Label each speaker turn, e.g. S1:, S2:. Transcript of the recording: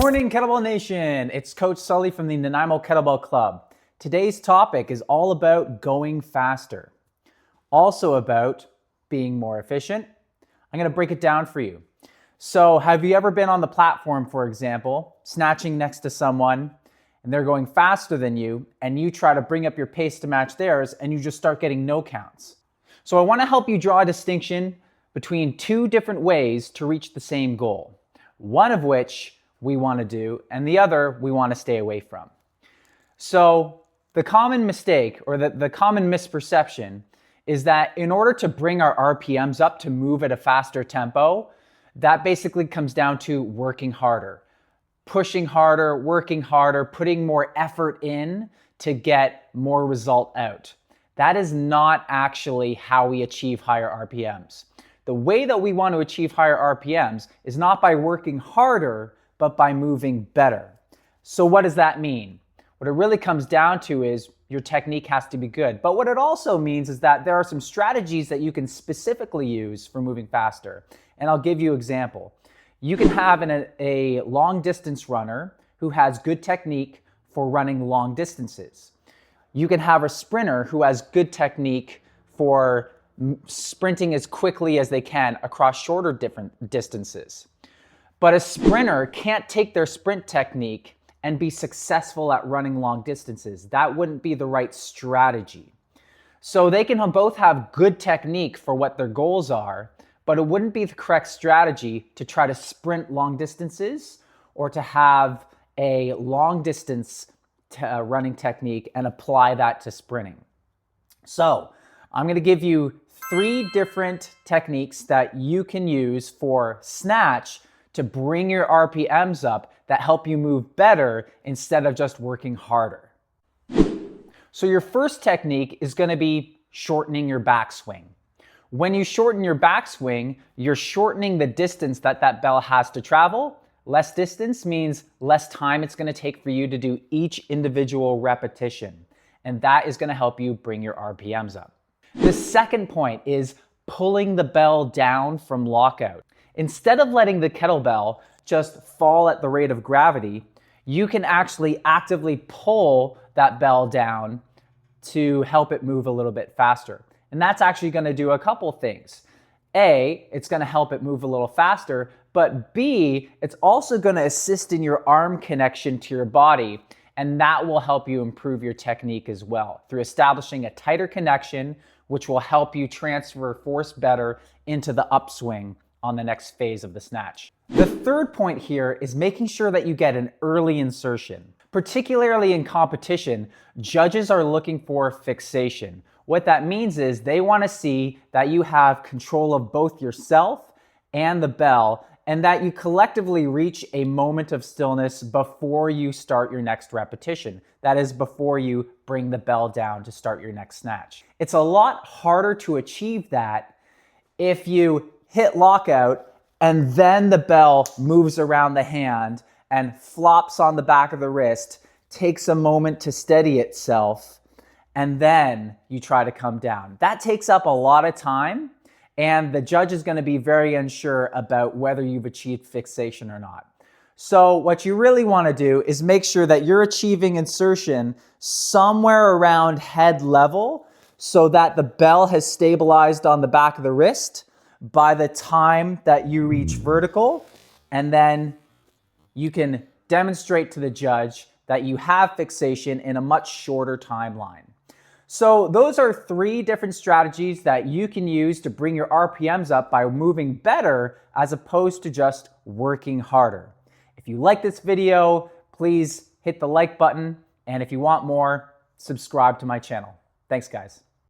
S1: morning, Kettlebell Nation. It's Coach Sully from the Nanaimo Kettlebell Club. Today's topic is all about going faster, also about being more efficient. I'm going to break it down for you. So have you ever been on the platform, for example, snatching next to someone and they're going faster than you and you try to bring up your pace to match theirs and you just start getting no counts? So I want to help you draw a distinction between two different ways to reach the same goal, one of which we want to do and the other we want to stay away from. So the common mistake or the common misperception is that in order to bring our RPMs up to move at a faster tempo, that basically comes down to working harder, pushing harder, working harder, putting more effort in to get more result out. That is not actually how we achieve higher RPMs. The way that we want to achieve higher RPMs is not by working harder, but by moving better. So what does that mean? What it really comes down to is your technique has to be good. But what it also means is that there are some strategies that you can specifically use for moving faster. And I'll give you an example. You can have a long distance runner who has good technique for running long distances. You can have a sprinter who has good technique for sprinting as quickly as they can across shorter different distances. But a sprinter can't take their sprint technique and be successful at running long distances. That wouldn't be the right strategy. So they can both have good technique for what their goals are, but it wouldn't be the correct strategy to try to sprint long distances or to have a long distance running technique and apply that to sprinting. So I'm going to give you 3 different techniques that you can use for snatch to bring your RPMs up that help you move better instead of just working harder. So your first technique is going to be shortening your backswing. When you shorten your backswing, you're shortening the distance that bell has to travel. Less distance means less time it's going to take for you to do each individual repetition. And that is going to help you bring your RPMs up. The second point is pulling the bell down from lockout. Instead of letting the kettlebell just fall at the rate of gravity, you can actually actively pull that bell down to help it move a little bit faster. And that's actually going to do a couple things. A, it's going to help it move a little faster, but B, it's also going to assist in your arm connection to your body, and that will help you improve your technique as well through establishing a tighter connection, which will help you transfer force better into the upswing on the next phase of the snatch. The third point here is making sure that you get an early insertion. Particularly in competition, judges are looking for fixation. What that means is they want to see that you have control of both yourself and the bell, and that you collectively reach a moment of stillness before you start your next repetition. That is, before you bring the bell down to start your next snatch. It's a lot harder to achieve that if you hit lockout and then the bell moves around the hand and flops on the back of the wrist, takes a moment to steady itself, and then you try to come down. That takes up a lot of time, and the judge is going to be very unsure about whether you've achieved fixation or not. So what you really want to do is make sure that you're achieving insertion somewhere around head level so that the bell has stabilized on the back of the wrist by the time that you reach vertical, and then you can demonstrate to the judge that you have fixation in a much shorter timeline. So those are 3 different strategies that you can use to bring your RPMs up by moving better as opposed to just working harder. If you like this video, please hit the like button, and if you want more, subscribe to my channel. Thanks, guys.